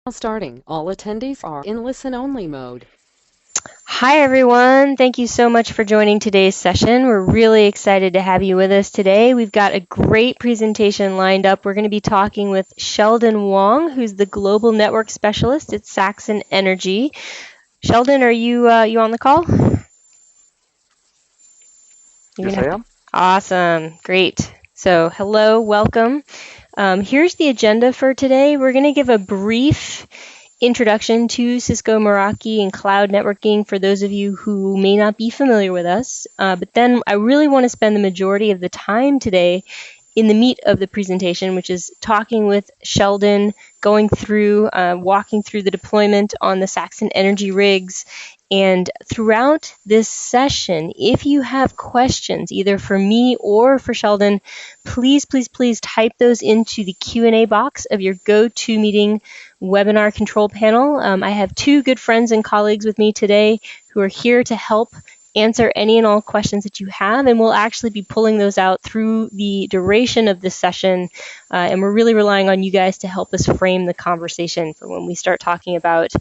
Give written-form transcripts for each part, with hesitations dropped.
Starting, all attendees are in listen-only mode. Hi, everyone. Thank you so much for joining today's session. We're really excited to have you with us today. We've got a great presentation lined up. We're going to be talking with Sheldon Wong, who's the Global Network Specialist at Saxon Energy. Sheldon, are you on the call? Yes, I am. Awesome. Great. So hello, welcome. Here's the agenda for today. We're going to give a brief introduction to Cisco Meraki and cloud networking for those of you who may not be familiar with us. But then I really want to spend the majority of the time today in the meat of the presentation, which is talking with Sheldon, going through, walking through the deployment on the Saxon Energy rigs. And throughout this session, if you have questions, either for me or for Sheldon, please type those into the Q&A box of your GoToMeeting webinar control panel. I have two good friends and colleagues with me today who are here to help answer any and all questions that you have, and we'll actually be pulling those out through the duration of this session, and we're really relying on you guys to help us frame the conversation for when we start talking about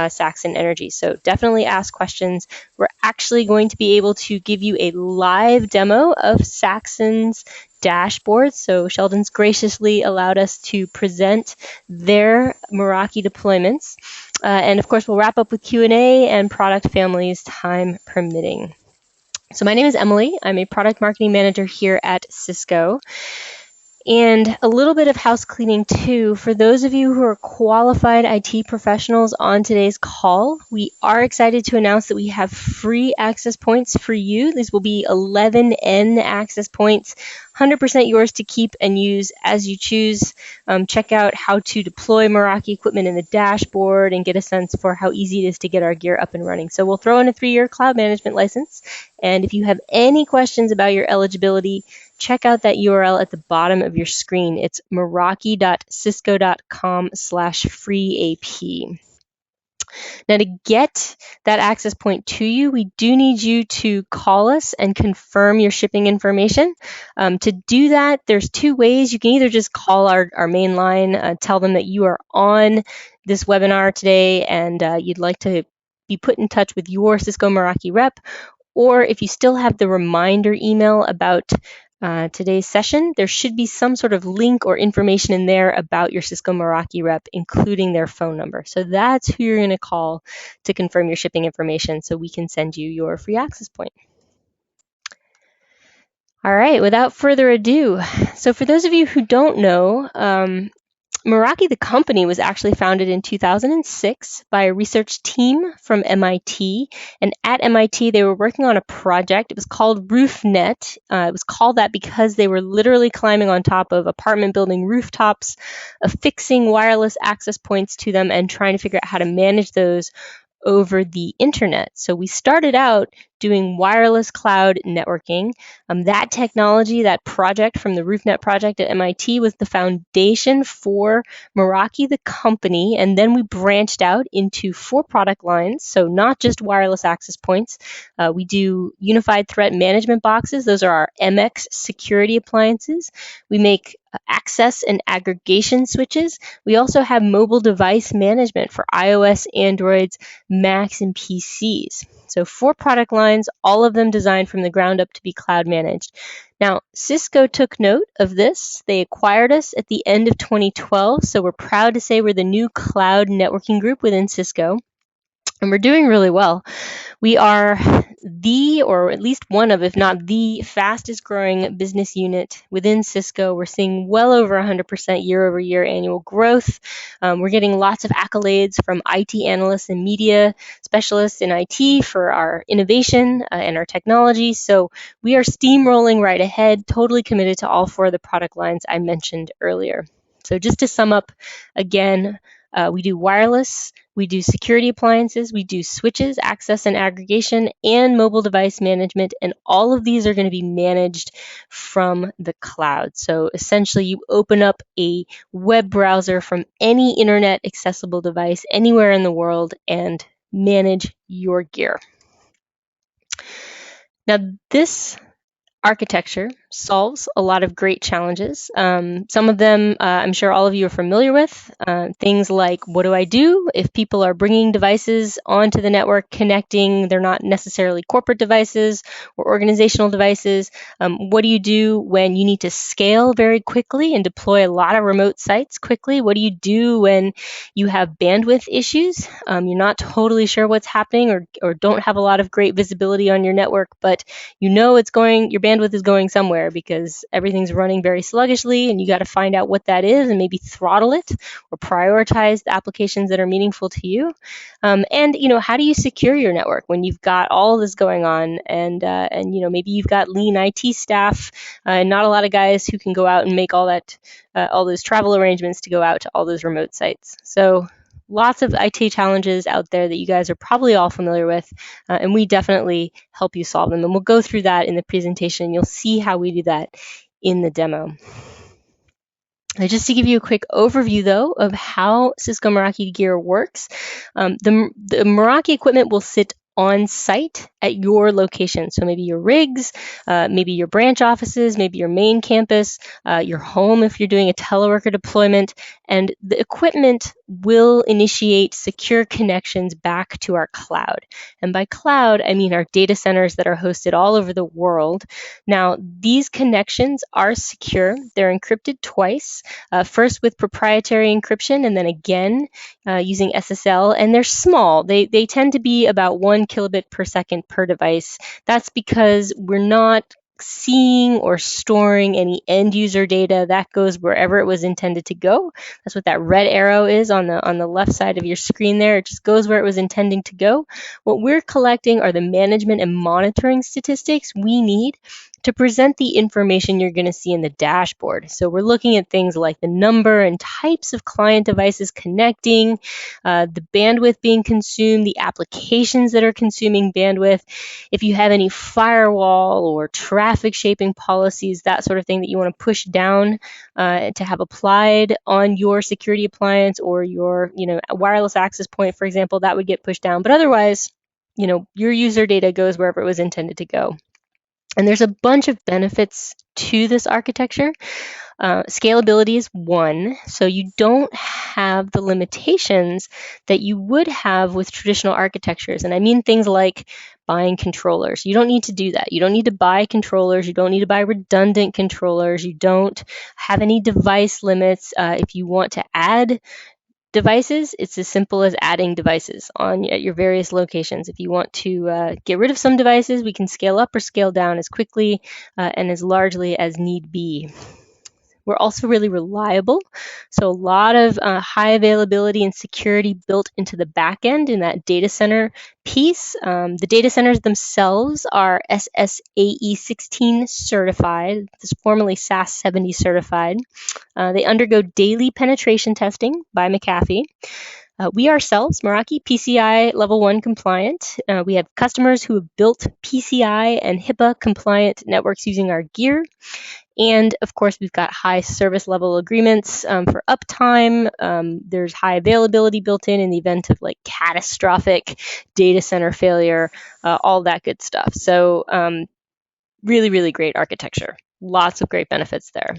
Saxon Energy. So definitely ask questions. We're actually going to be able to give you a live demo of Saxon's dashboard. So Sheldon's graciously allowed us to present their Meraki deployments. And of course, we'll wrap up with Q&A and product families, time permitting. So my name is Emily. I'm a product marketing manager here at Cisco. And a little bit of house cleaning too. For those of you who are qualified IT professionals on today's call, we are excited to announce that we have free access points for you. These will be 11N access points, 100% yours to keep and use as you choose. Check out how to deploy Meraki equipment in the dashboard and get a sense for how easy it is to get our gear up and running. So we'll throw in a 3-year cloud management license. And if you have any questions about your eligibility, check out that URL at the bottom of your screen. It's meraki.cisco.com/freeap. Now, to get that access point to you, we do need you to call us and confirm your shipping information. To do that, there's two ways. You can either just call our main line, tell them that you are on this webinar today and you'd like to be put in touch with your Cisco Meraki rep, or if you still have the reminder email about today's session, there should be some sort of link or information in there about your Cisco Meraki rep, including their phone number. So that's who you're going to call to confirm your shipping information so we can send you your free access point. All right, without further ado, so for those of you who don't know, Meraki, the company, was actually founded in 2006 by a research team from MIT. And at MIT, they were working on a project. It was called RoofNet. It was called that because they were literally climbing on top of apartment building rooftops, affixing wireless access points to them, and trying to figure out how to manage those over the internet. So we started out doing wireless cloud networking. That technology, that project from the RoofNet project at MIT was the foundation for Meraki, the company, and then we branched out into 4 product lines. So not just wireless access points. We do unified threat management boxes. Those are our MX security appliances. We make access and aggregation switches. We also have mobile device management for iOS, Androids, Macs, and PCs. So 4 product lines, all of them designed from the ground up to be cloud managed. Now, Cisco took note of this. They acquired us at the end of 2012, so we're proud to say we're the new cloud networking group within Cisco. And we're doing really well. We are the, or at least one of, if not the fastest growing business unit within Cisco. We're seeing well over 100% year over year annual growth. We're getting lots of accolades from IT analysts and media specialists in IT for our innovation and our technology. So we are steamrolling right ahead, totally committed to all 4 of the product lines I mentioned earlier. So just to sum up again, we do wireless, we do security appliances, we do switches, access and aggregation, and mobile device management, and all of these are going to be managed from the cloud. So essentially, you open up a web browser from any internet accessible device anywhere in the world and manage your gear. Now, this architecture, solves a lot of great challenges. Some of them I'm sure all of you are familiar with. Things like, what do I do if people are bringing devices onto the network, connecting? They're not necessarily corporate devices or organizational devices. What do you do when you need to scale very quickly and deploy a lot of remote sites quickly? What do you do when you have bandwidth issues? You're not totally sure what's happening or don't have a lot of great visibility on your network, but you know your bandwidth is going somewhere because everything's running very sluggishly, and you got to find out what that is and maybe throttle it or prioritize the applications that are meaningful to you. And how do you secure your network when you've got all of this going on, and maybe you've got lean IT staff and not a lot of guys who can go out and make all those travel arrangements to go out to all those remote sites. So lots of IT challenges out there that you guys are probably all familiar with, and we definitely help you solve them. And we'll go through that in the presentation. You'll see how we do that in the demo. Just to give you a quick overview, though, of how Cisco Meraki gear works, the Meraki equipment will sit on site at your location. So maybe your rigs, maybe your branch offices, maybe your main campus, your home if you're doing a teleworker deployment, and the equipment will initiate secure connections back to our cloud. And by cloud, I mean our data centers that are hosted all over the world. Now, these connections are secure. They're encrypted twice, first with proprietary encryption and then again using SSL, and they're small. They tend to be about 1 kilobit per second per device. That's because we're not seeing or storing any end user data. That goes wherever it was intended to go. That's what that red arrow is on the left side of your screen there. It just goes where it was intending to go. What we're collecting are the management and monitoring statistics we need to present the information you're going to see in the dashboard. So we're looking at things like the number and types of client devices connecting, the bandwidth being consumed, the applications that are consuming bandwidth, if you have any firewall or traffic shaping policies, that sort of thing that you want to push down to have applied on your security appliance or your wireless access point, for example, that would get pushed down. But otherwise, your user data goes wherever it was intended to go. And there's a bunch of benefits to this architecture. Scalability is one, so you don't have the limitations that you would have with traditional architectures. And I mean things like buying controllers. You don't need to do that. You don't need to buy controllers. You don't need to buy redundant controllers. You don't have any device limits. If you want to add devices, it's as simple as adding devices at your various locations. If you want to get rid of some devices, we can scale up or scale down as quickly and as largely as need be. We're also really reliable, so a lot of high availability and security built into the back end in that data center piece. The data centers themselves are SSAE 16 certified. This is formerly SAS 70 certified. They undergo daily penetration testing by McAfee. We ourselves, Meraki, PCI Level 1 compliant. We have customers who have built PCI and HIPAA compliant networks using our gear. And of course, we've got high service level agreements for uptime. There's high availability built in the event of like catastrophic data center failure, all that good stuff. So really, really great architecture. Lots of great benefits there.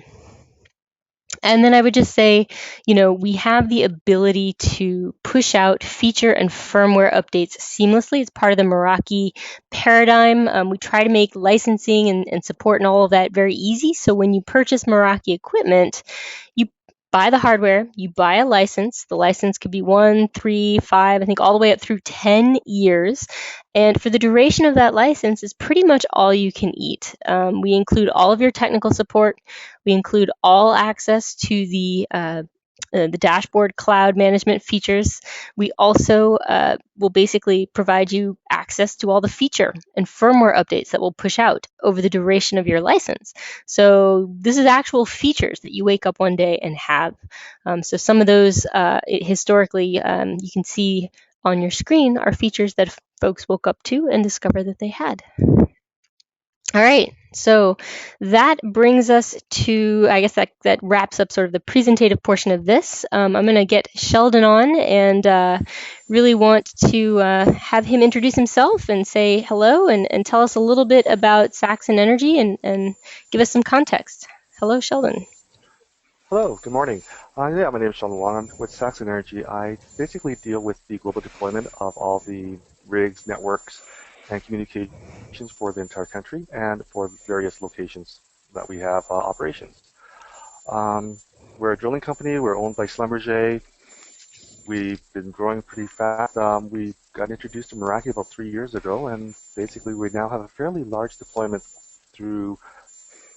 And then I would just say, we have the ability to push out feature and firmware updates seamlessly. It's part of the Meraki paradigm. We try to make licensing and support and all of that very easy. So when you purchase Meraki equipment, you buy the hardware, you buy a license. The license could be 1, 3, 5, I think all the way up through 10 years. And for the duration of that license is pretty much all you can eat. We include all of your technical support. We include all access to the dashboard cloud management features. We also will basically provide you access to all the feature and firmware updates that will push out over the duration of your license. So this is actual features that you wake up one day and have. So some of those historically you can see on your screen are features that folks woke up to and discovered that they had. All right, so that brings us to, I guess that wraps up sort of the presentative portion of this. I'm going to get Sheldon on and really want to have him introduce himself and say hello and tell us a little bit about Saxon Energy and give us some context. Hello, Sheldon. Hello, good morning. Yeah, my name is Sheldon Wong. I'm with Saxon Energy. I basically deal with the global deployment of all the rigs, networks, and communications for the entire country and for various locations that we have operations. We're a drilling company. We're owned by Schlumberger. We've been growing pretty fast. We got introduced to Meraki about 3 years ago, and basically we now have a fairly large deployment through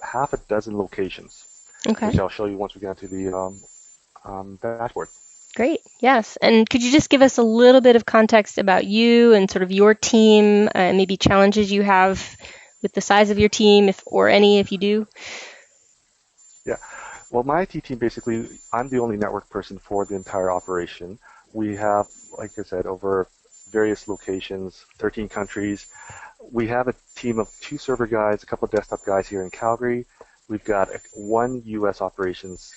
half a dozen locations, Okay. which I'll show you once we get to the dashboard. Great. Yes. And could you just give us a little bit of context about you and sort of your team, and maybe challenges you have with the size of your team, if you do? Yeah. Well, my IT team, basically, I'm the only network person for the entire operation. We have, like I said, over various locations, 13 countries. We have a team of 2 server guys, a couple of desktop guys here in Calgary. We've got 1 U.S. operations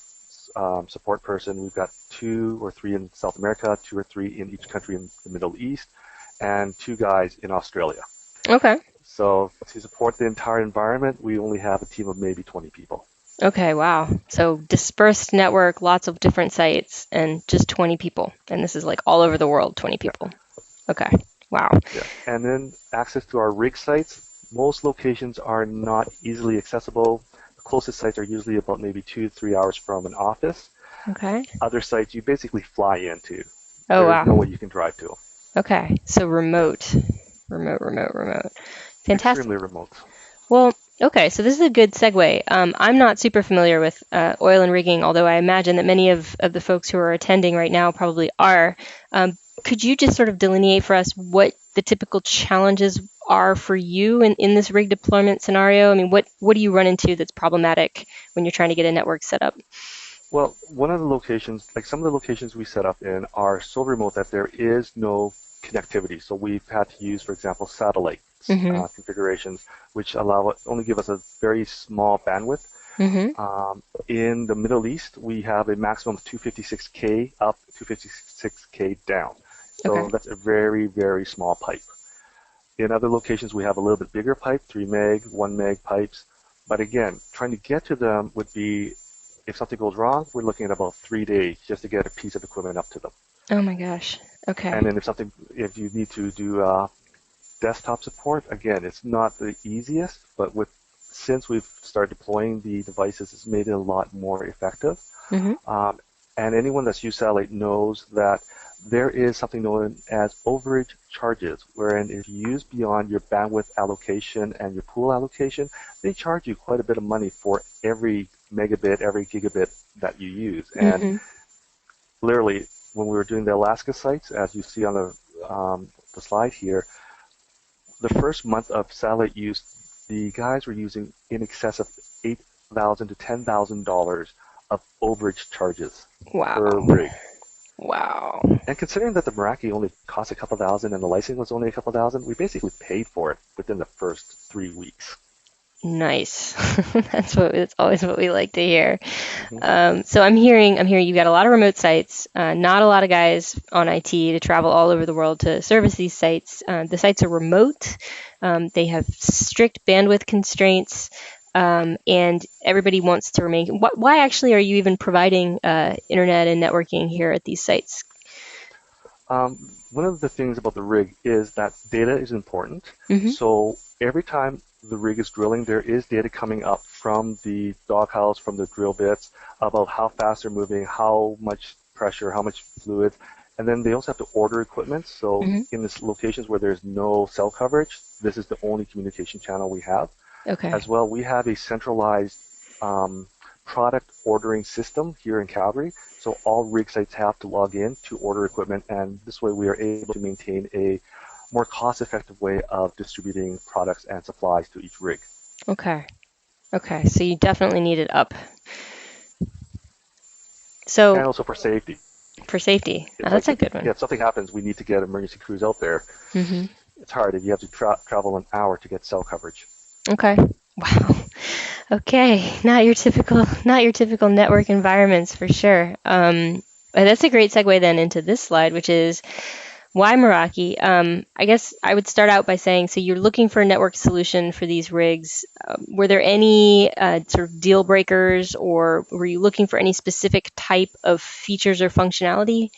support person. We've got 2 or 3 in South America, 2 or 3 in each country in the Middle East, and 2 guys in Australia. Okay. So to support the entire environment, we only have a team of maybe 20 people. Okay, wow. So dispersed network, lots of different sites, and just 20 people. And this is like all over the world, 20 people. Yeah. Okay, wow. Yeah. And then access to our rig sites. Most locations are not easily accessible. The closest sites are usually about maybe 2 to 3 hours from an office. Okay. Other sites you basically fly into. Oh, wow. There's no way you can drive to. Okay, so remote. Fantastic. Extremely remote. Well, okay, so this is a good segue. I'm not super familiar with oil and rigging, although I imagine that many of the folks who are attending right now probably are. Could you just sort of delineate for us what the typical challenges are for you in this rig deployment scenario? I mean, what do you run into that's problematic when you're trying to get a network set up? Well, one of the locations, like some of the locations we set up in, are so remote that there is no connectivity. So we've had to use, for example, satellite configurations, which only give us a very small bandwidth. In the Middle East, we have a maximum of 256K up, 256K down. So that's a very, very small pipe. In other locations, we have a little bit bigger pipe, 3 meg, 1 meg pipes. But again, trying to get to them would be, if something goes wrong, we're looking at about 3 days just to get a piece of equipment up to them. Oh my gosh. Okay. And then if you need to do desktop support, again, it's not the easiest, but since we've started deploying the devices, it's made it a lot more effective. And anyone that's used satellite knows that there is something known as overage charges, wherein if you use beyond your bandwidth allocation and your pool allocation, they charge you quite a bit of money for every megabit, every gigabit that you use. And literally, when we were doing the Alaska sites, as you see on the slide here, the first month of satellite use, the guys were using in excess of $8,000 to $10,000 of overage charges per rig. Wow. And considering that the Meraki only cost a couple thousand and the licensing was only a couple thousand, we basically paid for it within the first 3 weeks. Nice. That's always what we like to hear. So I'm hearing you've got a lot of remote sites, not a lot of guys on IT to travel all over the world to service these sites. The sites are remote. They have strict bandwidth constraints, and everybody wants to remain. Why actually are you even providing internet and networking here at these sites? One of the things about the rig is that data is important. So every time the rig is drilling, there is data coming up from the doghouse, from the drill bits, about how fast they're moving, how much pressure, how much fluid. And then they also have to order equipment. So in these locations where there's no cell coverage, this is the only communication channel we have. As well, we have a centralized product ordering system here in Calgary. So all rig sites have to log in to order equipment, and this way we are able to maintain a more cost-effective way of distributing products and supplies to each rig. Okay, so you definitely need it up. So, and also for safety. That's a good one. Yeah, if something happens, we need to get emergency crews out there. It's hard if you have to travel an hour to get cell coverage. Okay. Wow. Okay. Not your typical network environments for sure. But that's a great segue then into this slide, which is why Meraki? I guess I would start out by saying, so you're looking for a network solution for these rigs. Were there any sort of deal breakers, or were you looking for any specific type of features or functionality?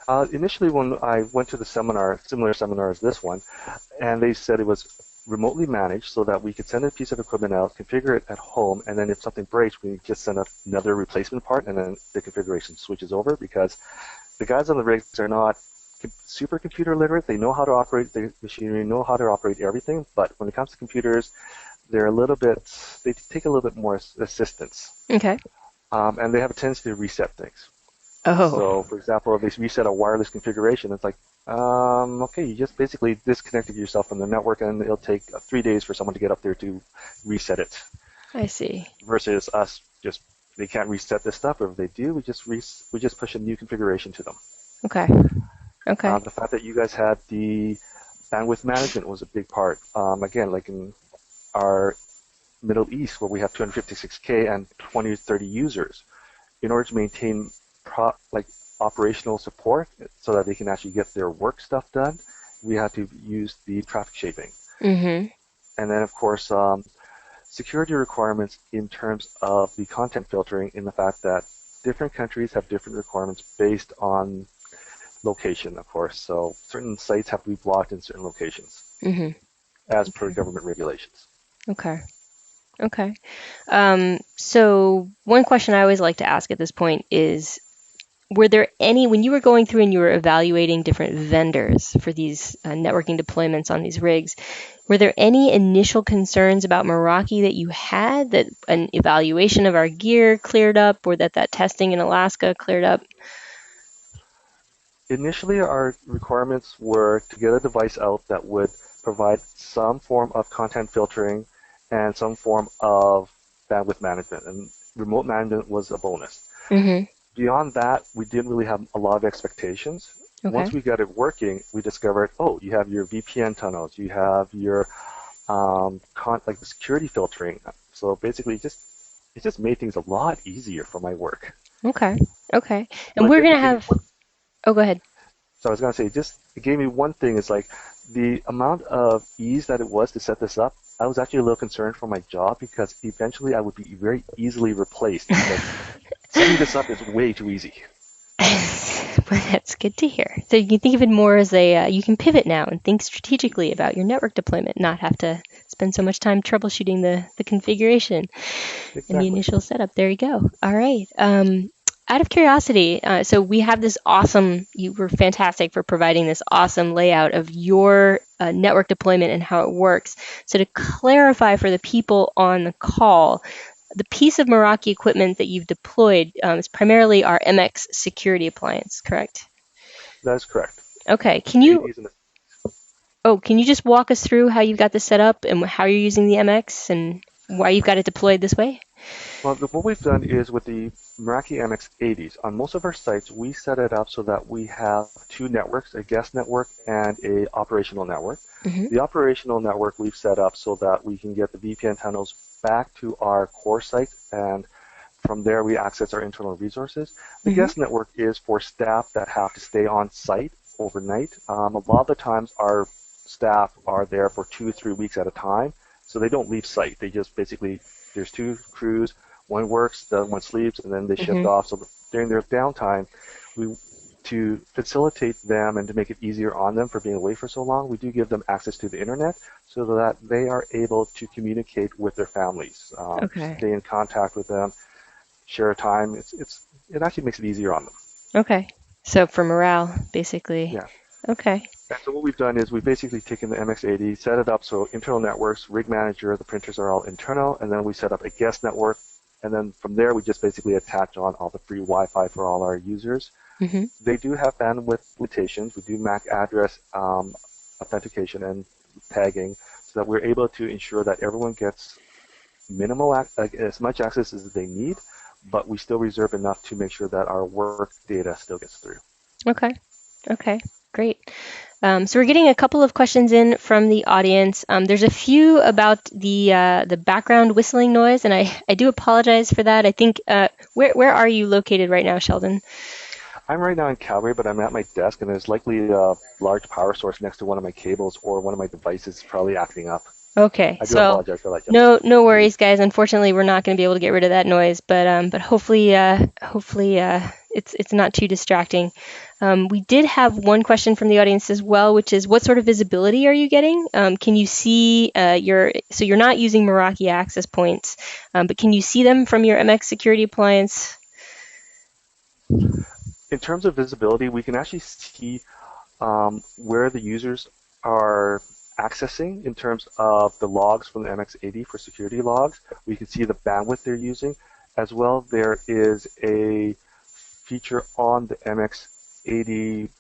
Initially, when I went to the seminar, similar seminar as this one, and they said it was remotely managed so that we could send a piece of equipment out, configure it at home, and then if something breaks, we just send out another replacement part, and then the configuration switches over because the guys on the rigs are not super computer literate. They know how to operate the machinery, know how to operate everything, but when it comes to computers, they're they take a little bit more assistance. Okay. And they have a tendency to reset things. Oh. So, for example, if they reset a wireless configuration, it's like, okay, you just basically disconnected yourself from the network, and it'll take 3 days for someone to get up there to reset it. I see. Versus us, just they can't reset this stuff, or if they do, we just push a new configuration to them. Okay. Okay. The fact that you guys had the bandwidth management was a big part. Again, like in our Middle East, where we have 256K and 20 to 30 users, in order to maintain operational support so that they can actually get their work stuff done, we had to use the traffic shaping. Mm-hmm. And then, of course, security requirements in terms of the content filtering, in the fact that different countries have different requirements based on location, of course. So certain sites have to be blocked in certain locations, as per government regulations. Okay. Okay. So one question I always like to ask at this point is, were there any, when you were going through and you were evaluating different vendors for these networking deployments on these rigs, were there any initial concerns about Meraki that you had, that an evaluation of our gear cleared up, or that testing in Alaska cleared up? Initially, our requirements were to get a device out that would provide some form of content filtering and some form of bandwidth management, and remote management was a bonus. Mm-hmm. Beyond that, we didn't really have a lot of expectations. Okay. Once we got it working, we discovered, oh, you have your VPN tunnels, you have your the security filtering. So basically, it just made things a lot easier for my work. Okay. Okay. And we're gonna have. Oh, go ahead. So I was gonna say, it gave me one thing. It's like the amount of ease that it was to set this up. I was actually a little concerned for my job because eventually I would be very easily replaced because setting this up is way too easy. Well, that's good to hear. So you can think of it more as you can pivot now and think strategically about your network deployment, not have to spend so much time troubleshooting the configuration and the initial setup. There you go. All right. Out of curiosity, so we have this awesome, you were fantastic for providing this awesome layout of your network deployment and how it works. So to clarify for the people on the call, the piece of Meraki equipment that you've deployed is primarily our MX security appliance, correct? That is correct. Okay. Can you just walk us through how you've got this set up and how you're using the MX and why you've got it deployed this way? Well, what we've done is with the Meraki MX80s, on most of our sites, we set it up so that we have two networks, a guest network and a operational network. Mm-hmm. The operational network we've set up so that we can get the VPN tunnels back to our core site, and from there we access our internal resources. The guest network is for staff that have to stay on site overnight. A lot of the times our staff are there for 2 or 3 weeks at a time, so they don't leave site. They just basically, there's two crews, one works, the other one sleeps, and then they shift off. So during their downtime, to facilitate them and to make it easier on them for being away for so long, we do give them access to the internet so that they are able to communicate with their families, stay in contact with them, share time. It actually makes it easier on them. Okay. So for morale, basically. Yeah. Okay. And so what we've done is we've basically taken the MX80, set it up so internal networks, rig manager, the printers are all internal, and then we set up a guest network, and then from there we just basically attach on all the free Wi-Fi for all our users. Mm-hmm. They do have bandwidth limitations. We do MAC address authentication and tagging so that we're able to ensure that everyone gets minimal as much access as they need, but we still reserve enough to make sure that our work data still gets through. Okay. Okay. Great. So we're getting a couple of questions in from the audience. There's a few about the background whistling noise, and I do apologize for that. I think where are you located right now, Sheldon? I'm right now in Calgary, but I'm at my desk, and there's likely a large power source next to one of my cables, or one of my devices probably acting up. Okay, I do apologize for that. No worries, guys. Unfortunately, we're not going to be able to get rid of that noise, but hopefully it's not too distracting. We did have one question from the audience as well, which is, what sort of visibility are you getting? Can you see so you're not using Meraki access points, but can you see them from your MX security appliance? In terms of visibility, we can actually see where the users are accessing in terms of the logs from the MX80 for security logs. We can see the bandwidth they're using. As well, there is a feature on the MX80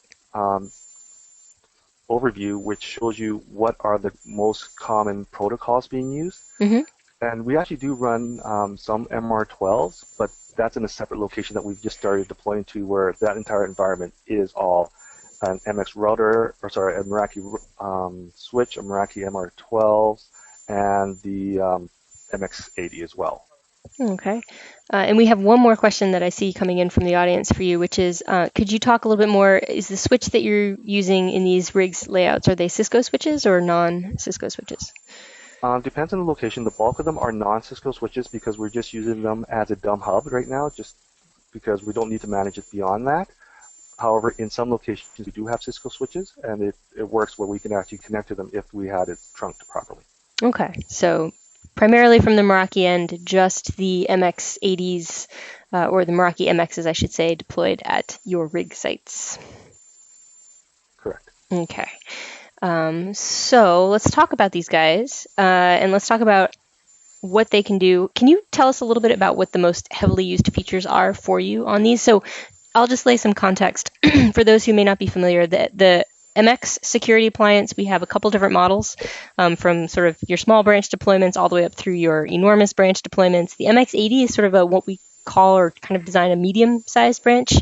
overview which shows you what are the most common protocols being used. Mm-hmm. And we actually do run some MR12s, but that's in a separate location that we've just started deploying to, where that entire environment is all an MX router, or sorry, a Meraki switch, a Meraki MR12s, and the MX80 as well. Okay. And we have one more question that I see coming in from the audience for you, which is, could you talk a little bit more? Is the switch that you're using in these rigs layouts, are they Cisco switches or non-Cisco switches? Depends on the location. The bulk of them are non-Cisco switches because we're just using them as a dumb hub right now, just because we don't need to manage it beyond that. However, in some locations, we do have Cisco switches, and it works where we can actually connect to them if we had it trunked properly. Okay, so primarily from the Meraki end, just the MX80s, or the Meraki MXs, I should say, deployed at your rig sites. Correct. Okay. So let's talk about these guys, and let's talk about what they can do. Can you tell us a little bit about what the most heavily used features are for you on these? So I'll just lay some context for those who may not be familiar. The MX security appliance, we have a couple different models, from sort of your small branch deployments all the way up through your enormous branch deployments. The MX80 is sort of what we call, or kind of design, a medium-sized branch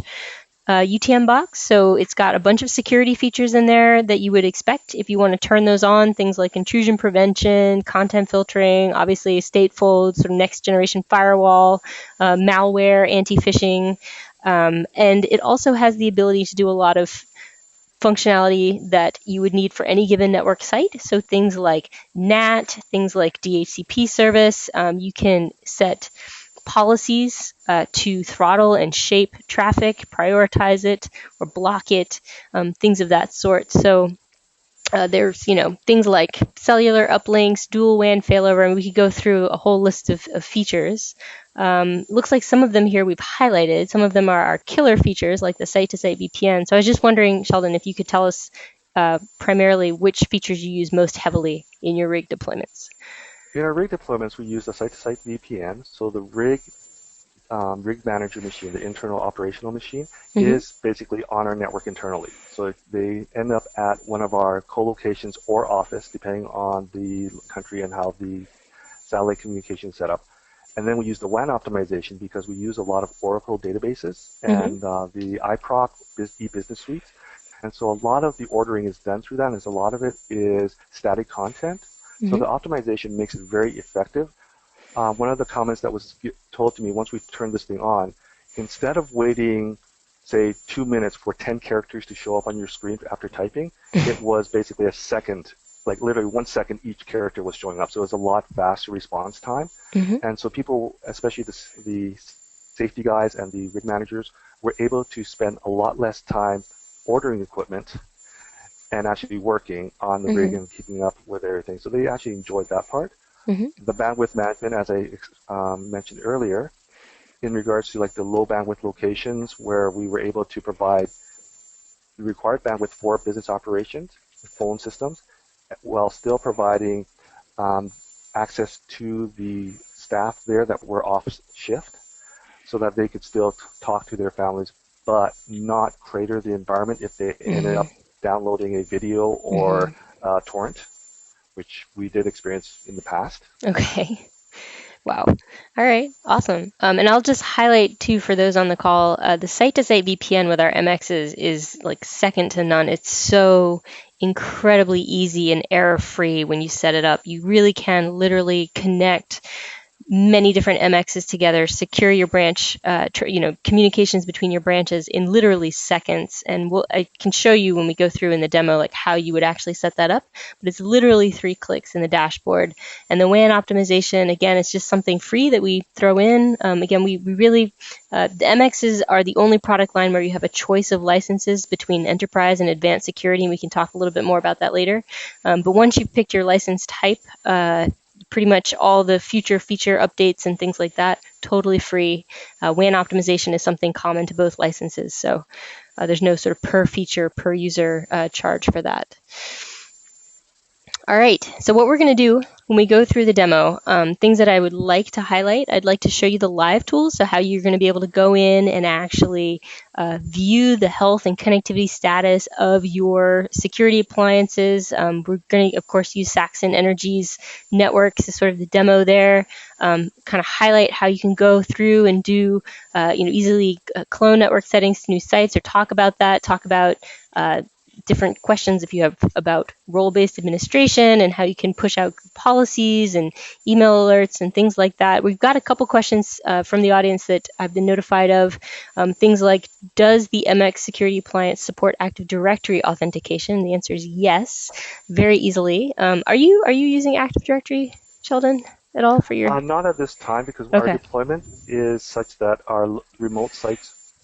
UTM box. So it's got a bunch of security features in there that you would expect if you want to turn those on, things like intrusion prevention, content filtering, obviously stateful, sort of next generation firewall, malware, anti-phishing, and it also has the ability to do a lot of functionality that you would need for any given network site. So things like NAT, things like DHCP service. You can set policies to throttle and shape traffic, prioritize it, or block it, things of that sort. So there's, things like cellular uplinks, dual WAN failover, and we could go through a whole list of features. Looks like some of them here we've highlighted. Some of them are our killer features, like the site-to-site VPN. So I was just wondering, Sheldon, if you could tell us primarily which features you use most heavily in your rig deployments. In our rig deployments, we use the site-to-site VPN. So the rig manager machine, the internal operational machine, is basically on our network internally. So they end up at one of our co-locations or office, depending on the country and how the satellite communication is set up. And then we use the WAN optimization because we use a lot of Oracle databases and the iProc e-business suites. And so a lot of the ordering is done through that, and a lot of it is static content. So the optimization makes it very effective. One of the comments that was told to me once we turned this thing on, instead of waiting, say, 2 minutes for 10 characters to show up on your screen after typing, it was basically a second, like literally 1 second each character was showing up. So it was a lot faster response time. And so people, especially the safety guys and the rig managers, were able to spend a lot less time ordering equipment and actually working on the rig and keeping up with everything. So they actually enjoyed that part. The bandwidth management, as I mentioned earlier, in regards to like the low bandwidth locations where we were able to provide the required bandwidth for business operations, phone systems, while still providing access to the staff there that were off shift so that they could still talk to their families, but not crater the environment if they ended up downloading a video or torrent, which we did experience in the past. Okay. Wow. All right. Awesome. And I'll just highlight too for those on the call, the site-to-site VPN with our MXs is like second to none. It's so incredibly easy and error-free when you set it up. You really can literally connect many different MXs together, secure your branch, communications between your branches in literally seconds. And I can show you when we go through in the demo, like how you would actually set that up. But it's literally 3 clicks in the dashboard. And the WAN optimization, again, it's just something free that we throw in. Again, we really, the MXs are the only product line where you have a choice of licenses between enterprise and advanced security. And we can talk a little bit more about that later. But once you've picked your license type, pretty much all the future feature updates and things like that, totally free. WAN optimization is something common to both licenses, so there's no sort of per feature, per user charge for that. All right, so what we're going to do when we go through the demo, things that I would like to highlight, I'd like to show you the live tools, so how you're going to be able to go in and actually view the health and connectivity status of your security appliances. We're going to, of course, use Saxon Energy's networks as sort of the demo there, kind of highlight how you can go through and do, easily clone network settings to new sites, or talk about that, talk about different questions if you have about role-based administration and how you can push out policies and email alerts and things like that. We've got a couple questions from the audience that I've been notified of. Things like, does the MX security appliance support Active Directory authentication? The answer is yes, very easily. Are you using Active Directory, Sheldon, at all for your? Not at this time, because our deployment is such that our remote sites,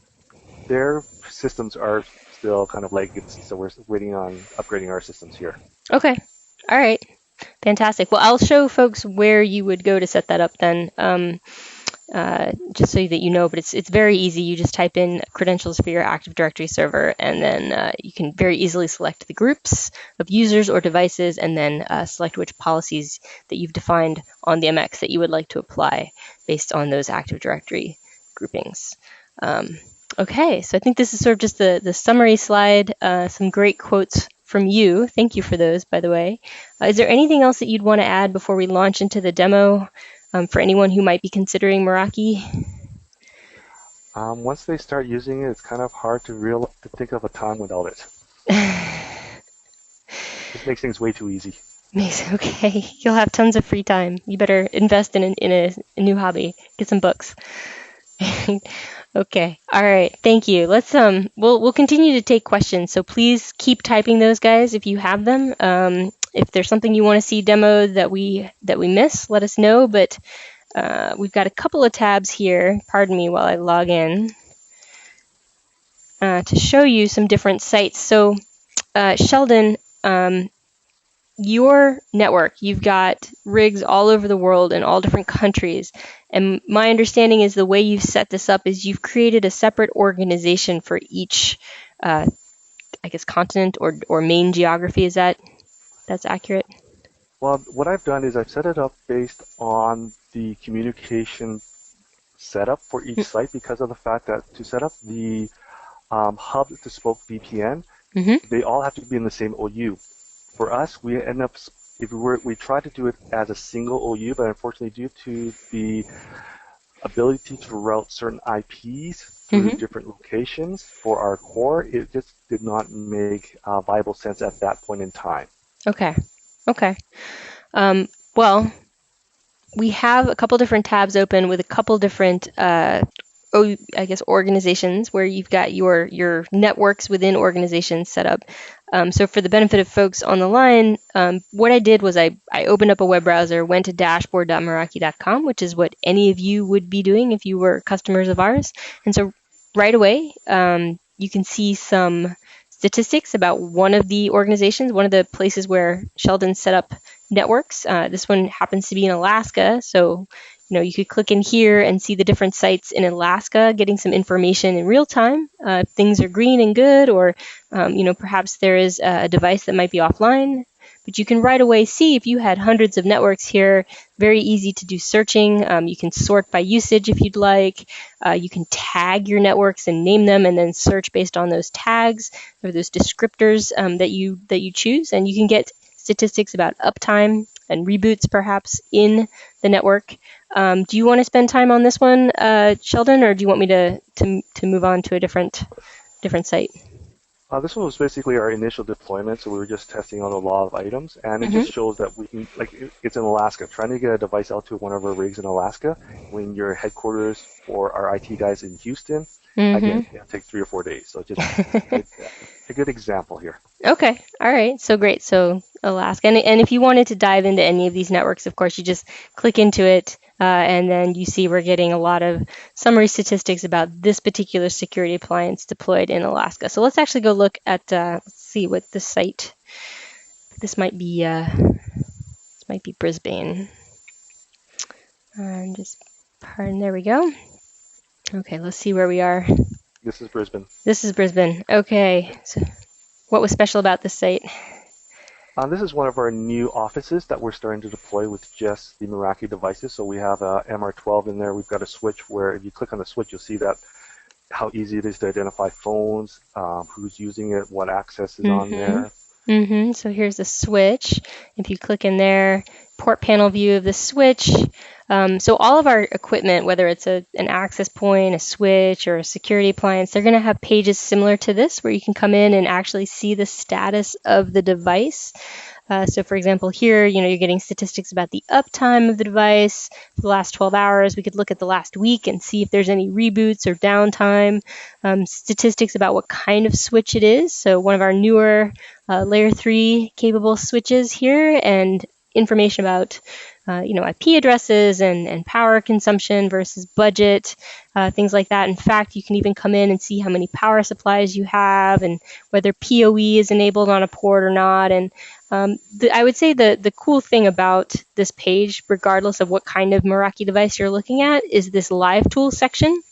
their systems are still kind of legacy, so we're waiting on upgrading our systems here. Okay. All right. Fantastic. Well, I'll show folks where you would go to set that up then, just so that you know, but it's very easy. You just type in credentials for your Active Directory server, and then you can very easily select the groups of users or devices, and then select which policies that you've defined on the MX that you would like to apply based on those Active Directory groupings. Okay, so I think this is sort of just the summary slide, some great quotes from you. Thank you for those, by the way. Is there anything else that you'd want to add before we launch into the demo for anyone who might be considering Meraki? Once they start using it, it's kind of hard to think of a time without it. It makes things way too easy. Okay, you'll have tons of free time. You better invest in a new hobby. Get some books. Okay. All right. Thank you. Let's we'll continue to take questions. So please keep typing those, guys, if you have them. If there's something you want to see demoed that we miss, let us know. But we've got a couple of tabs here. Pardon me while I log in to show you some different sites. So Sheldon, your network, you've got rigs all over the world in all different countries. And my understanding is the way you've set this up is you've created a separate organization for each, I guess, continent or main geography. Is that's accurate? Well, what I've done is I've set it up based on the communication setup for each site, because of the fact that to set up the hub to spoke VPN, they all have to be in the same OU. For us, we end up, we try to do it as a single OU, but unfortunately, due to the ability to route certain IPs through different locations for our core, it just did not make viable sense at that point in time. Okay. Well, we have a couple different tabs open with a couple different organizations where you've got your networks within organizations set up. So for the benefit of folks on the line, what I did was I opened up a web browser, went to dashboard.meraki.com, which is what any of you would be doing if you were customers of ours. And so right away, you can see some statistics about one of the organizations, one of the places where Sheldon set up networks. This one happens to be in Alaska, so you could click in here and see the different sites in Alaska, getting some information in real time. Things are green and good, or perhaps there is a device that might be offline. But you can right away see if you had hundreds of networks here. Very easy to do searching. You can sort by usage if you'd like. You can tag your networks and name them, and then search based on those tags or those descriptors that you choose. And you can get statistics about uptime, and reboots perhaps in the network. Do you want to spend time on this one, Sheldon, or do you want me to move on to a different site? This one was basically our initial deployment, so we were just testing out a lot of items, and it just shows that we can, it's in Alaska. Trying to get a device out to one of our rigs in Alaska when your headquarters for our IT guys in Houston, again, it'll take 3 or 4 days. So just a good example here. Okay, all right, so great. So Alaska, and if you wanted to dive into any of these networks, of course, you just click into it, and then you see we're getting a lot of summary statistics about this particular security appliance deployed in Alaska. So let's actually go look at, let's see what this site, this might be Brisbane. There we go. Okay, let's see where we are. This is Brisbane. This is Brisbane, okay. So what was special about this site? This is one of our new offices that we're starting to deploy with just the Meraki devices. So we have a MR12 in there. We've got a switch where if you click on the switch, you'll see that how easy it is to identify phones, who's using it, what access is on there. So here's the switch. If you click in there, port panel view of the switch. So all of our equipment, whether it's an access point, a switch, or a security appliance, they're going to have pages similar to this where you can come in and actually see the status of the device. So for example, here, you're getting statistics about the uptime of the device for the last 12 hours. We could look at the last week and see if there's any reboots or downtime, statistics about what kind of switch it is. So one of our newer layer 3 capable switches here, and information about IP addresses and power consumption versus budget, things like that. In fact, you can even come in and see how many power supplies you have and whether PoE is enabled on a port or not. And I would say the cool thing about this page, regardless of what kind of Meraki device you're looking at, is this live tools section.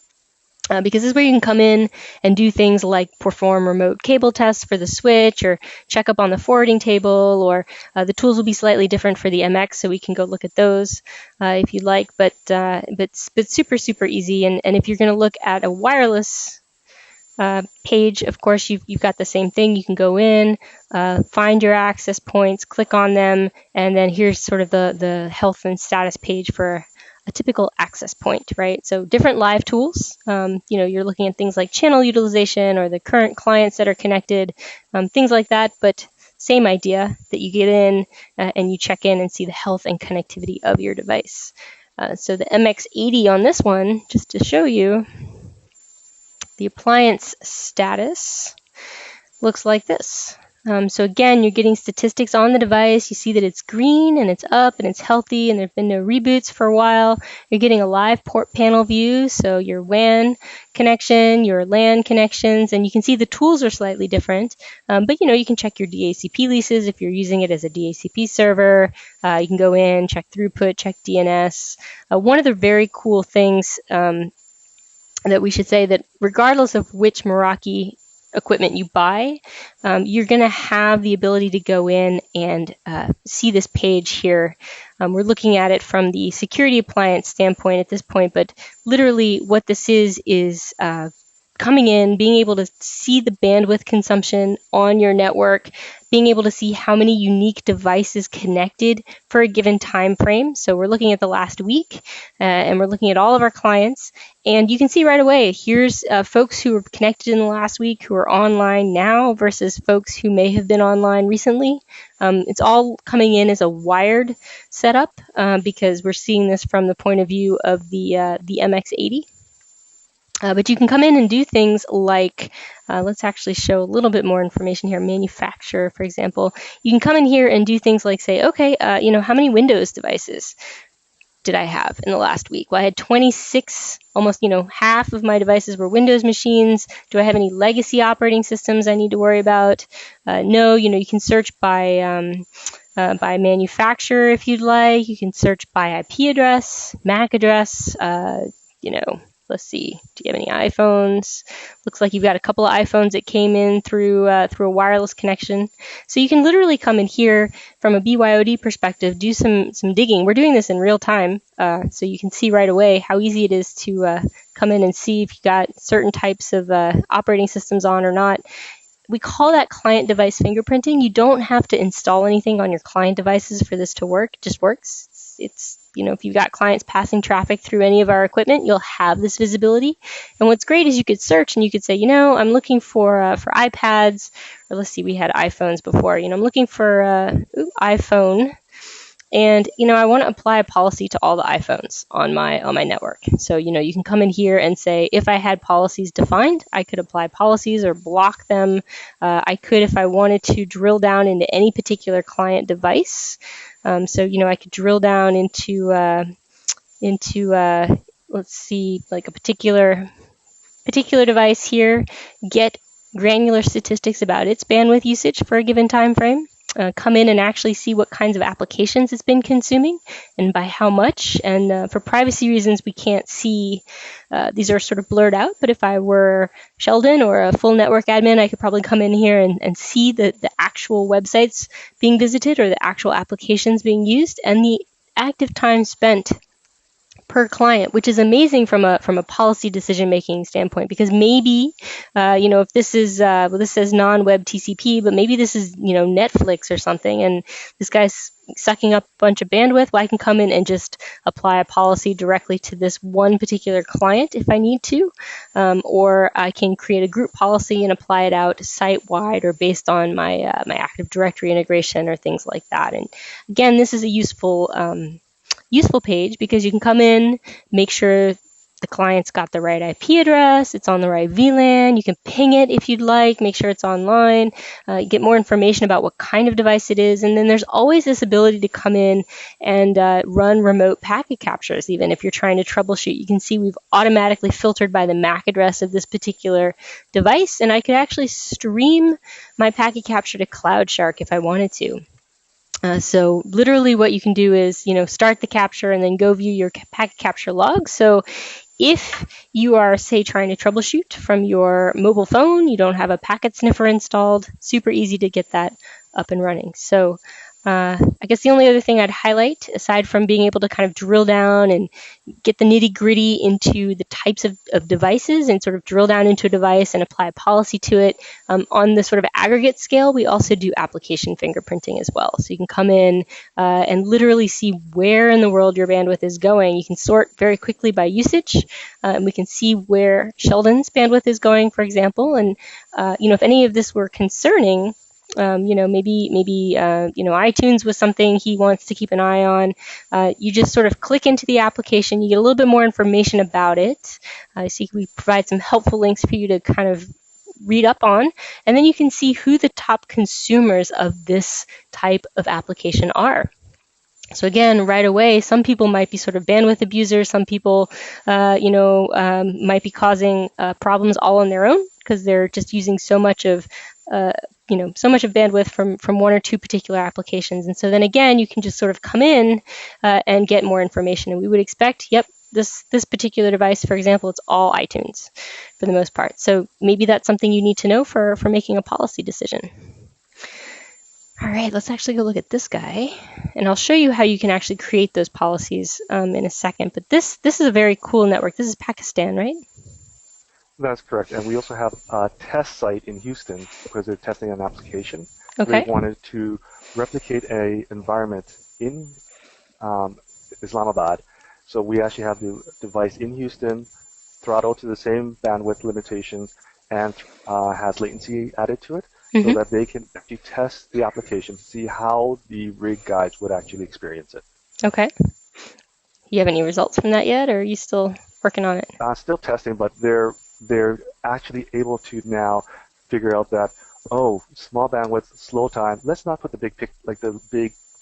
Because this is where you can come in and do things like perform remote cable tests for the switch or check up on the forwarding table, or the tools will be slightly different for the MX, so we can go look at those if you'd like, but super, super easy. And if you're going to look at a wireless page, of course, you've got the same thing. You can go in, find your access points, click on them, and then here's sort of the health and status page for a typical access point, right? So different live tools, you're looking at things like channel utilization or the current clients that are connected, things like that, but same idea that you get in and you check in and see the health and connectivity of your device. So the MX80 on this one, just to show you, the appliance status looks like this. So again, you're getting statistics on the device. You see that it's green and it's up and it's healthy and there have been no reboots for a while. You're getting a live port panel view, so your WAN connection, your LAN connections, and you can see the tools are slightly different. But you can check your DHCP leases if you're using it as a DHCP server. You can go in, check throughput, check DNS. One of the very cool things that we should say, that regardless of which Meraki equipment you buy, you're going to have the ability to go in and see this page here. We're looking at it from the security appliance standpoint at this point, but literally what this is coming in, being able to see the bandwidth consumption on your network, being able to see how many unique devices connected for a given time frame. So we're looking at the last week, and we're looking at all of our clients, and you can see right away, here's folks who were connected in the last week who are online now versus folks who may have been online recently. It's all coming in as a wired setup because we're seeing this from the point of view of the MX80. But you can come in and do things like, let's actually show a little bit more information here. Manufacturer, for example. You can come in here and do things like say, okay, how many Windows devices did I have in the last week? Well, I had 26, almost, half of my devices were Windows machines. Do I have any legacy operating systems I need to worry about? No, you can search by manufacturer if you'd like. You can search by IP address, MAC address, Let's see, do you have any iPhones? Looks like you've got a couple of iPhones that came in through a wireless connection. So you can literally come in here from a BYOD perspective, do some digging. We're doing this in real time, so you can see right away how easy it is to come in and see if you got certain types of operating systems on or not. we call that client device fingerprinting. You don't have to install anything on your client devices for this to work. It just works. It's if you've got clients passing traffic through any of our equipment, you'll have this visibility. And what's great is you could search and you could say, I'm looking for iPads, or let's see, we had iPhones before. I'm looking for iPhone. And I want to apply a policy to all the iPhones on my network. So you can come in here and say, if I had policies defined, I could apply policies or block them. I could, if I wanted to, drill down into any particular client device. So I could drill down into let's see, like a particular device here, get granular statistics about its bandwidth usage for a given time frame. Come in and actually see what kinds of applications it's been consuming and by how much. And for privacy reasons, we can't see, these are sort of blurred out, but if I were Sheldon or a full network admin, I could probably come in here and see the actual websites being visited or the actual applications being used and the active time spent per client, which is amazing from a policy decision making standpoint, because maybe if this is this says non-web TCP, but maybe this is Netflix or something, and this guy's sucking up a bunch of bandwidth. Well, I can come in and just apply a policy directly to this one particular client if I need to, or I can create a group policy and apply it out site-wide or based on my Active Directory integration or things like that. And again, this is a useful page because you can come in, make sure the client's got the right IP address, it's on the right VLAN, you can ping it if you'd like, make sure it's online, get more information about what kind of device it is, and then there's always this ability to come in and run remote packet captures. Even if you're trying to troubleshoot, you can see we've automatically filtered by the MAC address of this particular device, and I could actually stream my packet capture to CloudShark if I wanted to. So literally what you can do is, start the capture and then go view your packet capture log. So if you are, say, trying to troubleshoot from your mobile phone, you don't have a packet sniffer installed, super easy to get that up and running. So I guess the only other thing I'd highlight, aside from being able to kind of drill down and get the nitty-gritty into the types of devices and sort of drill down into a device and apply a policy to it, on the sort of aggregate scale, we also do application fingerprinting as well. So you can come in and literally see where in the world your bandwidth is going. You can sort very quickly by usage, and we can see where Sheldon's bandwidth is going, for example. And if any of this were concerning, maybe iTunes was something he wants to keep an eye on. You just sort of click into the application, you get a little bit more information about it. So we provide some helpful links for you to kind of read up on, and then you can see who the top consumers of this type of application are. So again, right away, some people might be sort of bandwidth abusers. Some people, might be causing problems all on their own because they're just using so much of bandwidth from one or two particular applications. And so then again, you can just sort of come in and get more information. And we would expect, this particular device, for example, it's all iTunes for the most part. So maybe that's something you need to know for making a policy decision. All right, let's actually go look at this guy, and I'll show you how you can actually create those policies in a second. But this is a very cool network. This is Pakistan, right? That's correct. And we also have a test site in Houston because they're testing an application. Okay. They wanted to replicate an environment in Islamabad. So we actually have the device in Houston, throttled to the same bandwidth limitations, and has latency added to it, so that they can actually test the application, see how the rig guides would actually experience it. Okay. You have any results from that yet, or are you still working on it? Still testing, but they're actually able to now figure out that, small bandwidth, slow time. Let's not put the big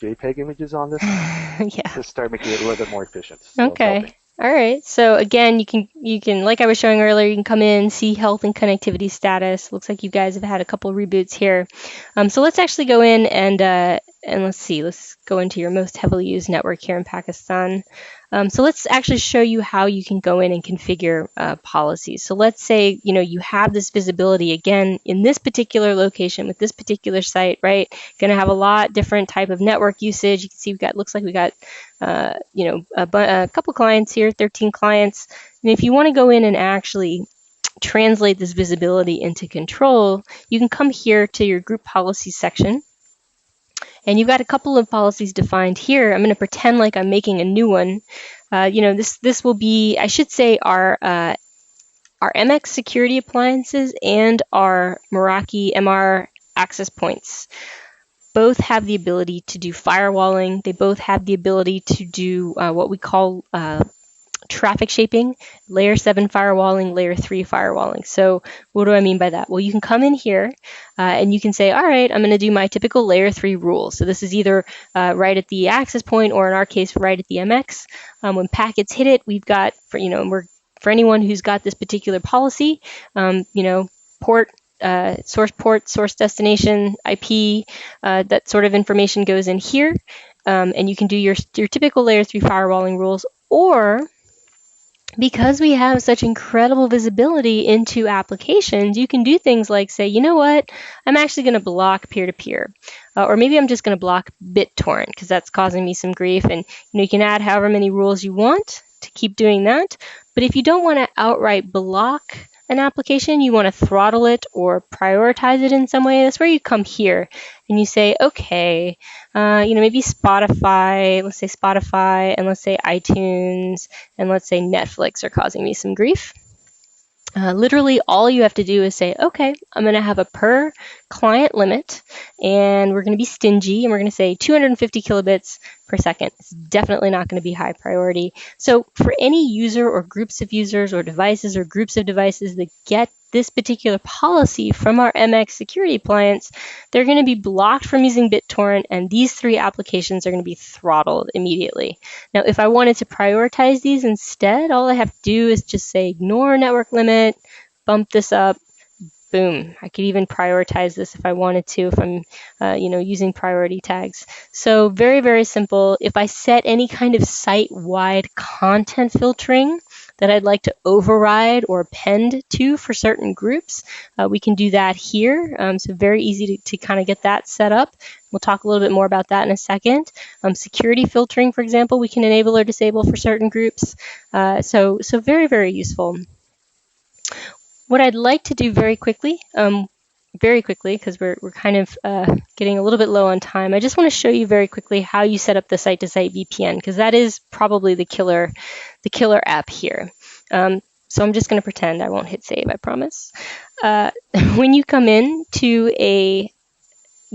JPEG images on this. Yeah. Just start making it a little bit more efficient. So okay. All right. So again, you can, like I was showing earlier, you can come in, see health and connectivity status. Looks like you guys have had a couple reboots here. So let's actually go in and let's see. Let's go into your most heavily used network here in Pakistan. So let's actually show you how you can go in and configure policies. So let's say, you have this visibility, again, in this particular location with this particular site, right? Going to have a lot different type of network usage. You can see looks like we got, a couple clients here, 13 clients. And if you want to go in and actually translate this visibility into control, you can come here to your group policies section. And you've got a couple of policies defined here. I'm going to pretend like I'm making a new one. This will be, I should say, our MX security appliances and our Meraki MR access points both have the ability to do firewalling. They both have the ability to do what we call traffic shaping, layer 7 firewalling, layer 3 firewalling. So what do I mean by that? Well, you can come in here and you can say, all right, I'm going to do my typical layer 3 rule. So this is either right at the access point, or in our case, right at the MX. When packets hit it, we've got, for anyone who's got this particular policy, port, source destination, IP, that sort of information goes in here. And you can do your typical layer 3 firewalling rules, or because we have such incredible visibility into applications, you can do things like say, you know what, I'm actually going to block peer-to-peer. Or maybe I'm just going to block BitTorrent because that's causing me some grief. And you can add however many rules you want to keep doing that. But if you don't want to outright block an application, you want to throttle it or prioritize it in some way, that's where you come here and you say, okay, maybe Spotify, let's say Spotify, and let's say iTunes, and let's say Netflix are causing me some grief. Literally all you have to do is say, okay, I'm going to have a per client limit, and we're going to be stingy, and we're going to say 250 kilobits per second. It's definitely not going to be high priority. So for any user or groups of users or devices or groups of devices that get this particular policy from our MX security appliance, they're going to be blocked from using BitTorrent, and these 3 applications are going to be throttled immediately. Now, if I wanted to prioritize these instead, all I have to do is just say ignore network limit, bump this up, boom. I could even prioritize this if I wanted to, if I'm using priority tags. So very, very simple. If I set any kind of site-wide content filtering that I'd like to override or append to for certain groups, we can do that here. So very easy to kind of get that set up. We'll talk a little bit more about that in a second. Security filtering, for example, we can enable or disable for certain groups. So very, very useful. What I'd like to do very quickly, because we're kind of getting a little bit low on time, I just want to show you very quickly how you set up the site-to-site VPN, because that is probably the killer app here. So I'm just going to pretend I won't hit save, I promise. When you come in to a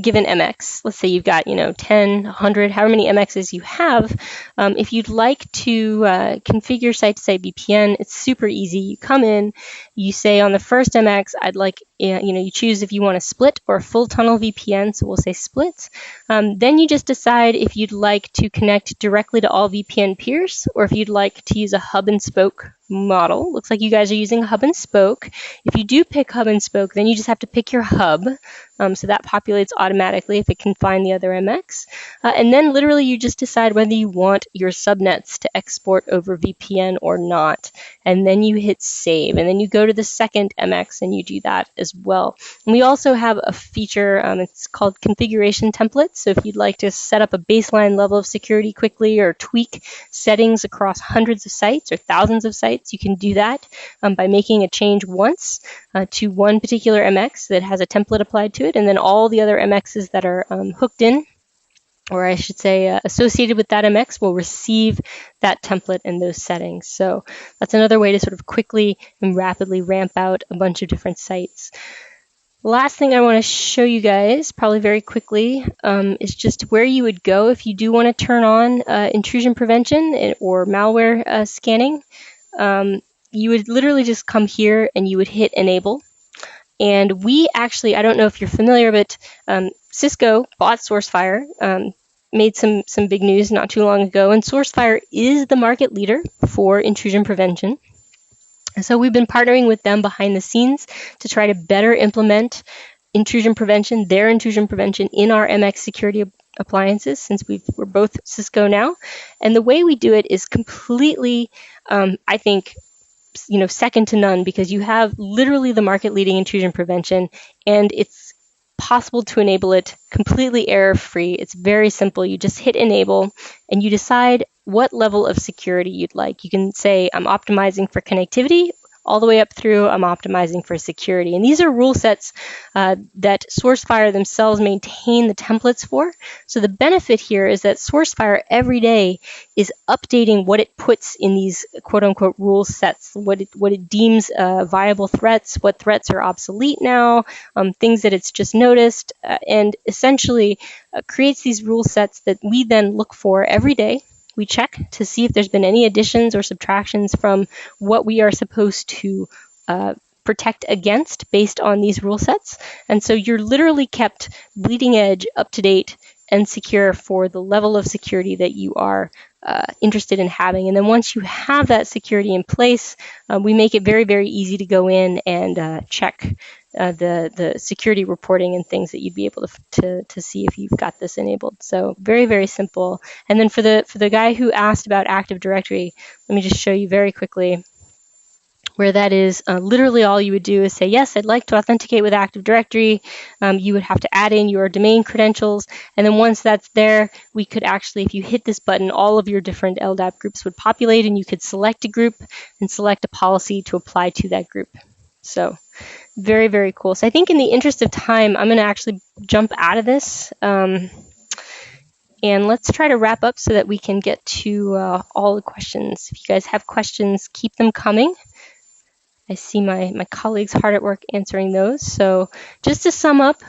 given MX, let's say you've got 10, 100, however many MXs you have, if you'd like to configure site-to-site VPN, it's super easy. You come in, you say on the first MX, I'd like, you choose if you want a split or a full tunnel VPN, so we'll say split. Then you just decide if you'd like to connect directly to all VPN peers, or if you'd like to use a hub and spoke model. Looks like you guys are using hub and spoke. If you do pick hub and spoke, then you just have to pick your hub. So that populates automatically if it can find the other MX. And then literally you just decide whether you want your subnets to export over VPN or not. And then you hit save. And then you go to the second MX and you do that as well. And we also have a feature, it's called configuration templates. So if you'd like to set up a baseline level of security quickly or tweak settings across hundreds of sites or thousands of sites, you can do that by making a change once to one particular MX that has a template applied to it, and then all the other MXs that are hooked in, or I should say associated with that MX, will receive that template and those settings. So that's another way to sort of quickly and rapidly ramp out a bunch of different sites. Last thing I want to show you guys, probably very quickly, is just where you would go if you do want to turn on intrusion prevention or malware scanning. You would literally just come here and you would hit enable. And we actually, I don't know if you're familiar, but Cisco bought SourceFire, made some big news not too long ago, and SourceFire is the market leader for intrusion prevention. And so we've been partnering with them behind the scenes to try to better implement intrusion prevention, their intrusion prevention in our MX security appliances, since we're both Cisco now. And the way we do it is completely, I think, second to none, because you have literally the market leading intrusion prevention, and it's possible to enable it completely error-free. It's very simple. You just hit enable and you decide what level of security you'd like. You can say I'm optimizing for connectivity, all the way up through optimizing for security. And these are rule sets that SourceFire themselves maintain the templates for. So the benefit here is that SourceFire every day is updating what it puts in these quote-unquote rule sets, what it deems viable threats, what threats are obsolete now, things that it's just noticed, and essentially creates these rule sets that we then look for every day. We check to see if there's been any additions or subtractions from what we are supposed to protect against based on these rule sets. And so you're literally kept bleeding edge, up to date, and secure for the level of security that you are interested in having. And then once you have that security in place, we make it very, very easy to go in and check the security reporting and things that you'd be able to see if you've got this enabled. So very, very simple. And then for the guy who asked about Active Directory, let me just show you very quickly where that is. Literally all you would do is say, yes, I'd like to authenticate with Active Directory. You would have to add in your domain credentials. And then once that's there, we could actually, if you hit this button, all of your different LDAP groups would populate, and you could select a group and select a policy to apply to that group. So very, very cool. So I think in the interest of time, I'm going to actually jump out of this. And let's try to wrap up so that we can get to all the questions. If you guys have questions, keep them coming. I see my colleagues hard at work answering those. So just to sum up,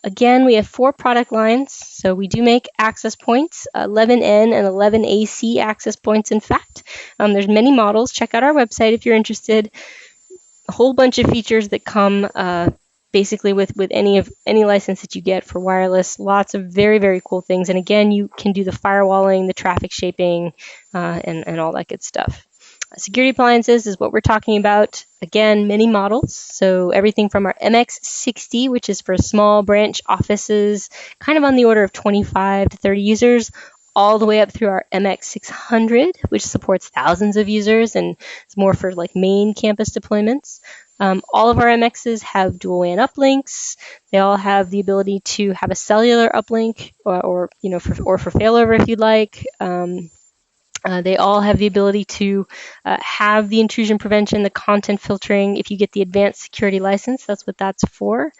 again, we have 4 product lines. So we do make access points, 11N and 11AC access points, in fact. There's many models. Check out our website if you're interested. A whole bunch of features that come basically with any license that you get for wireless. Lots of very, very cool things. And again, you can do the firewalling, the traffic shaping, and all that good stuff. Security appliances is what we're talking about. Again, many models. So everything from our MX60, which is for small branch offices, kind of on the order of 25 to 30 users, all the way up through our MX600, which supports thousands of users and is more for like main campus deployments. All of our MXs have dual WAN uplinks. They all have the ability to have a cellular uplink, or for failover if you'd like. They all have the ability to have the intrusion prevention, the content filtering. If you get the advanced security license, that's what that's for.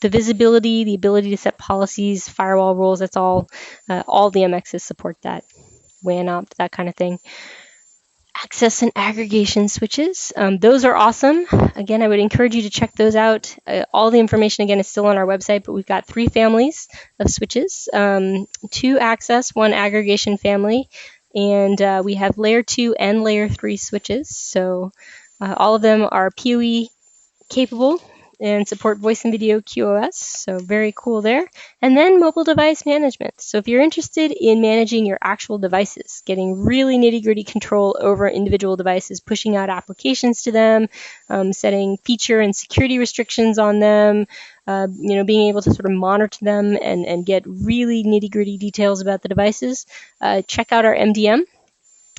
The visibility, the ability to set policies, firewall rules, that's all the MXs support that. WAN opt, that kind of thing. Access and aggregation switches. Those are awesome. Again, I would encourage you to check those out. All the information, again, is still on our website, but we've got 3 families of switches, 2 access, 1 aggregation family, and we have layer 2 and layer 3 switches. So all of them are PoE capable and support voice and video QoS, so very cool there. And then mobile device management. So if you're interested in managing your actual devices, getting really nitty-gritty control over individual devices, pushing out applications to them, setting feature and security restrictions on them, being able to sort of monitor them and get really nitty-gritty details about the devices, check out our MDM.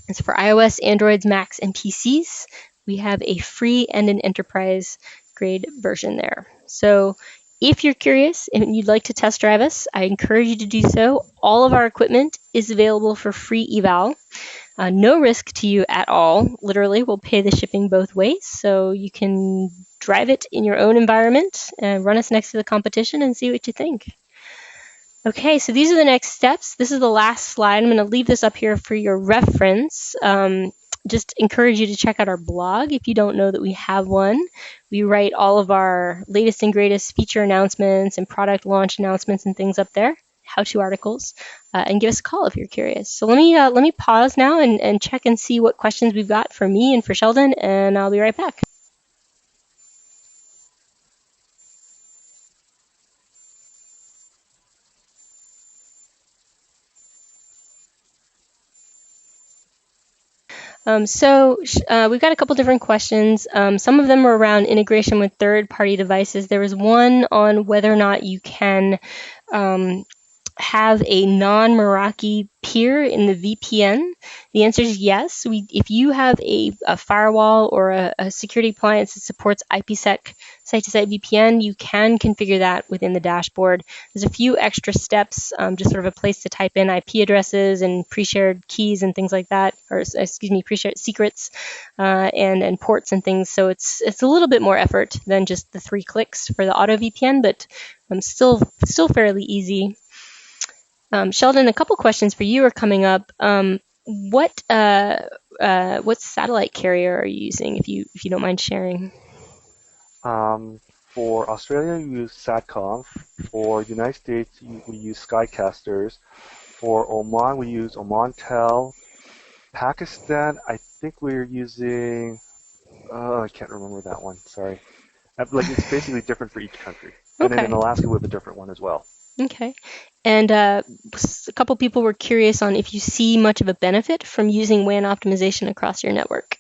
It's for iOS, Androids, Macs, and PCs. We have a free and an enterprise grade version there. So if you're curious and you'd like to test drive us, I encourage you to do so. All of our equipment is available for free eval. No risk to you at all. Literally, we'll pay the shipping both ways, so you can drive it in your own environment and run us next to the competition and see what you think. Okay, so these are the next steps. This is the last slide. I'm going to leave this up here for your reference. Just encourage you to check out our blog if you don't know that we have one. We write all of our latest and greatest feature announcements and product launch announcements and things up there, how-to articles, and give us a call if you're curious. So let me pause now and check and see what questions we've got for me and for Sheldon, and I'll be right back. We've got a couple different questions. Some of them are around integration with third-party devices. There was one on whether or not you can have a non-Meraki peer in the VPN? The answer is yes. If you have a firewall or a security appliance that supports IPsec site-to-site VPN, you can configure that within the dashboard. There's a few extra steps, just sort of a place to type in IP addresses and pre-shared keys and things like that, or excuse me, pre-shared secrets and ports and things. So it's a little bit more effort than just the 3 clicks for the auto VPN, but still fairly easy. Sheldon, a couple questions for you are coming up. What satellite carrier are you using, if you don't mind sharing? For Australia, we use Satcom. For United States, we use Skycasters. For Oman, we use Omantel. Pakistan, I think we're using. I can't remember that one. Sorry. Like it's basically different for each country. And then in Alaska, we have a different one as well. Okay. And a couple people were curious on if you see much of a benefit from using WAN optimization across your network.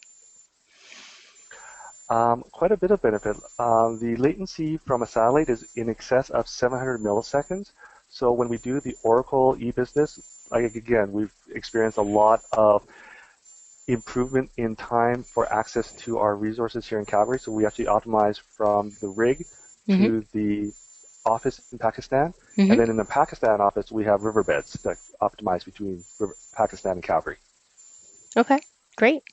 Quite a bit of benefit. The latency from a satellite is in excess of 700 milliseconds. So when we do the Oracle e-business, again, we've experienced a lot of improvement in time for access to our resources here in Calgary. So we actually optimize from the rig to the office in Pakistan. And then in the Pakistan office, we have riverbeds that optimize between Pakistan and Calgary. Okay. Great.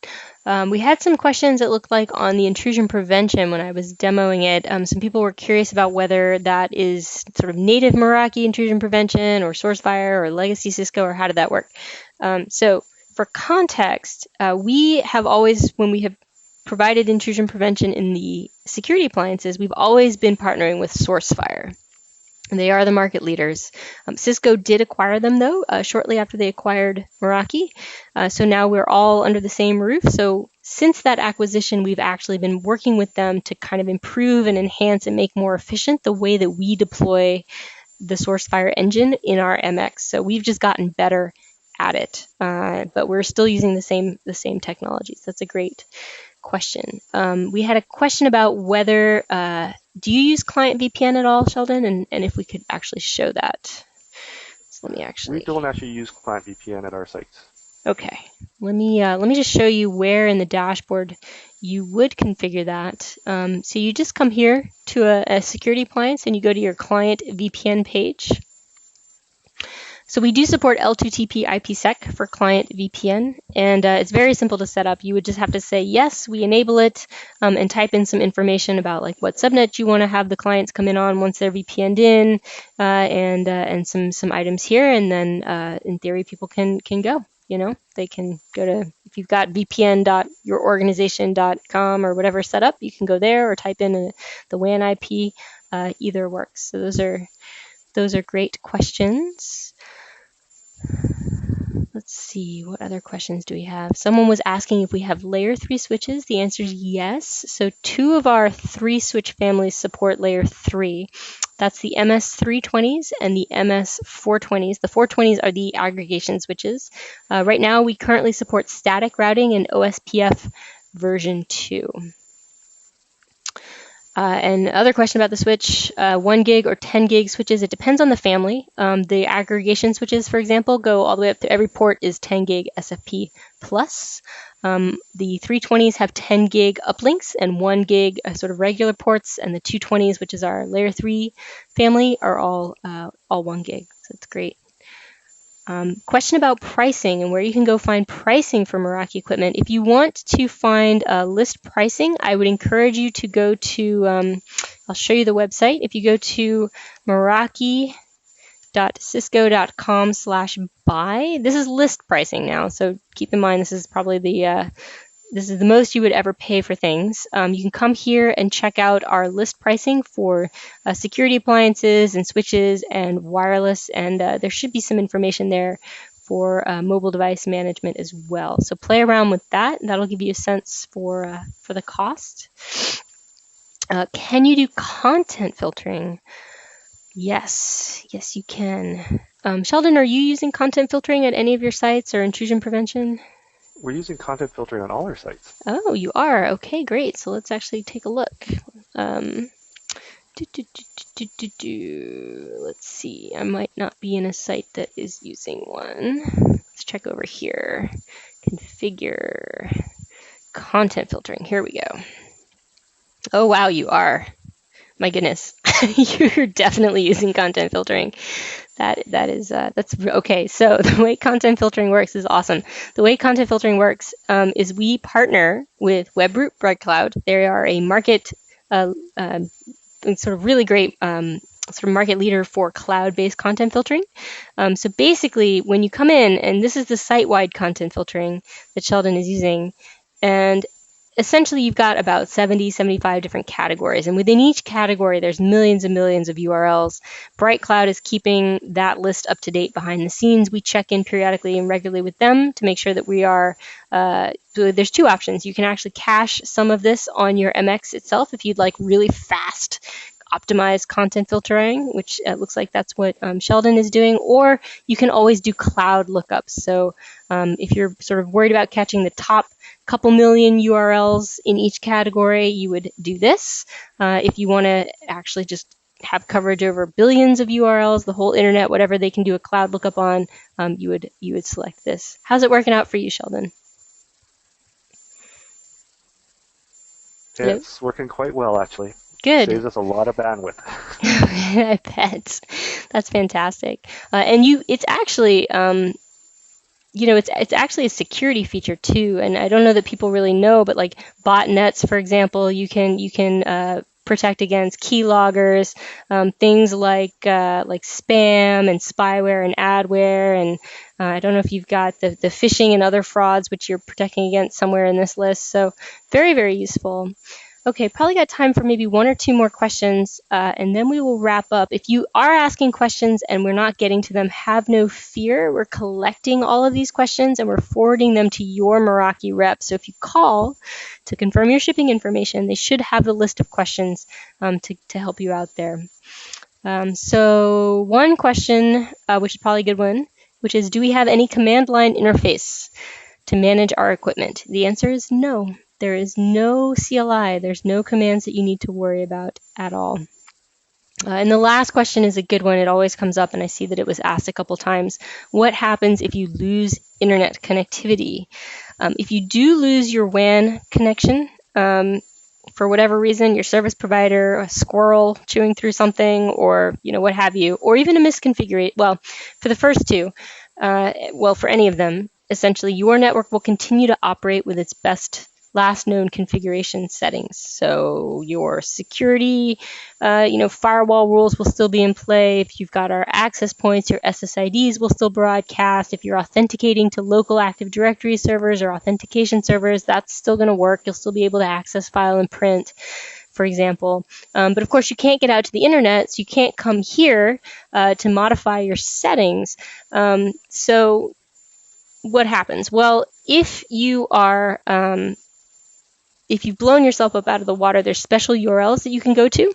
We had some questions, it looked like, on the intrusion prevention when I was demoing it. Some people were curious about whether that is sort of native Meraki intrusion prevention or SourceFire or legacy Cisco, or how did that work? So for context, we have always, when we have provided intrusion prevention in the security appliances, we've always been partnering with SourceFire. They are the market leaders. Cisco did acquire them, though, shortly after they acquired Meraki. So now we're all under the same roof. So since that acquisition, we've actually been working with them to kind of improve and enhance and make more efficient the way that we deploy the SourceFire engine in our MX. So we've just gotten better at it, but we're still using the same technologies. That's a great question. We had a question about whether do you use client VPN at all, Sheldon? And if we could actually show that. So let me actually. We don't actually use client VPN at our sites. Okay. Let me just show you where in the dashboard you would configure that. So you just come here to a security appliance and you go to your client VPN page. So we do support L2TP IPsec for client VPN, and it's very simple to set up. You would just have to say, yes, we enable it, and type in some information about like what subnet you want to have the clients come in on once they're VPN'd in, and some items here, and then in theory people can go. You know, they can go to, if you've got vpn.yourorganization.com or whatever set up, you can go there or type in the WAN IP. Either works. So those are great questions. Let's see, what other questions do we have? Someone was asking if we have layer 3 switches. The answer is yes. So 2 of our 3 switch families support layer 3. That's the MS320s and the MS420s. The 420s are the aggregation switches. Right now, we currently support static routing and OSPF version 2. And other question about the switch, 1 gig or 10 gig switches, it depends on the family. The aggregation switches, for example, go all the way up to every port is 10 gig SFP plus. The 320s have 10 gig uplinks and 1 gig sort of regular ports, and the 220s, which is our layer 3 family, are all 1 gig. So it's great. Question about pricing and where you can go find pricing for Meraki equipment. If you want to find list pricing, I would encourage you to go to, I'll show you the website. If you go to meraki.cisco.com/buy, this is list pricing now. So keep in mind, this is probably this is the most you would ever pay for things. You can come here and check out our list pricing for security appliances and switches and wireless, and there should be some information there for mobile device management as well. So play around with that. That'll give you a sense for the cost. Can you do content filtering? Yes, you can. Sheldon, are you using content filtering at any of your sites or intrusion prevention? We're using content filtering on all our sites. Oh, you are? Okay, great. So let's actually take a look. Let's see. I might not be in a site that is using one. Let's check over here. Configure content filtering. Here we go. Oh, wow, you are. My goodness. You're definitely using content filtering. That's okay. So the way content filtering works is awesome. The way content filtering works is we partner with Webroot BrightCloud. They are a market sort of really great sort of market leader for cloud-based content filtering. So basically, when you come in, and this is the site-wide content filtering that Sheldon is using, and essentially you've got about 70, 75 different categories. And within each category, there's millions and millions of URLs. BrightCloud is keeping that list up to date behind the scenes. We check in periodically and regularly with them to make sure that we are, so there's two options. You can actually cache some of this on your MX itself if you'd like really fast optimized content filtering, which looks like that's what Sheldon is doing, or you can always do cloud lookups. So if you're sort of worried about catching the top couple million URLs in each category, you would do this. If you want to actually just have coverage over billions of URLs, the whole internet, whatever they can do a cloud lookup on, you would select this. How's it working out for you, Sheldon? It's working quite well, actually. Good. Saves us a lot of bandwidth. I bet. That's fantastic. And it's actually, it's actually a security feature too. And I don't know that people really know, but like botnets, for example, you can protect against keyloggers, things like spam and spyware and adware, and I don't know if you've got the phishing and other frauds which you're protecting against somewhere in this list. So very, very useful. Okay, probably got time for maybe one or two more questions, and then we will wrap up. If you are asking questions and we're not getting to them, have no fear. We're collecting all of these questions and we're forwarding them to your Meraki rep. So if you call to confirm your shipping information, they should have the list of questions to help you out there. So one question, which is probably a good one, which is, do we have any command line interface to manage our equipment? The answer is no. There is no CLI. There's no commands that you need to worry about at all. And the last question is a good one. It always comes up, and I see that it was asked a couple times. What happens if you lose internet connectivity? If you do lose your WAN connection, for whatever reason, your service provider, a squirrel chewing through something, or what have you, or even a misconfiguration. Well, for the first two, for any of them, essentially your network will continue to operate with its best last known configuration settings. So your security, firewall rules will still be in play. If you've got our access points, your SSIDs will still broadcast. If you're authenticating to local Active Directory servers or authentication servers, that's still going to work. You'll still be able to access, file, and print, for example. But of course, you can't get out to the internet, so you can't come here to modify your settings. So what happens? Well, if you are if you've blown yourself up out of the water, there's special URLs that you can go to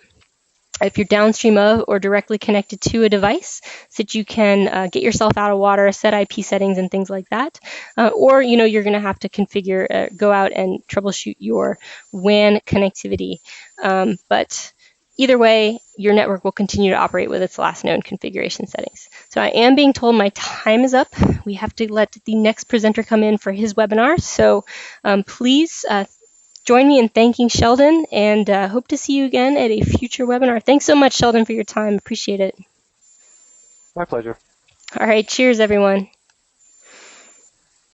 if you're downstream of or directly connected to a device, so that you can get yourself out of water, set IP settings and things like that. Or you're going to have to configure, go out and troubleshoot your WAN connectivity. But either way, your network will continue to operate with its last known configuration settings. So I am being told my time is up. We have to let the next presenter come in for his webinar. So please join me in thanking Sheldon, and hope to see you again at a future webinar. Thanks so much, Sheldon, for your time. Appreciate it. My pleasure. All right. Cheers, everyone.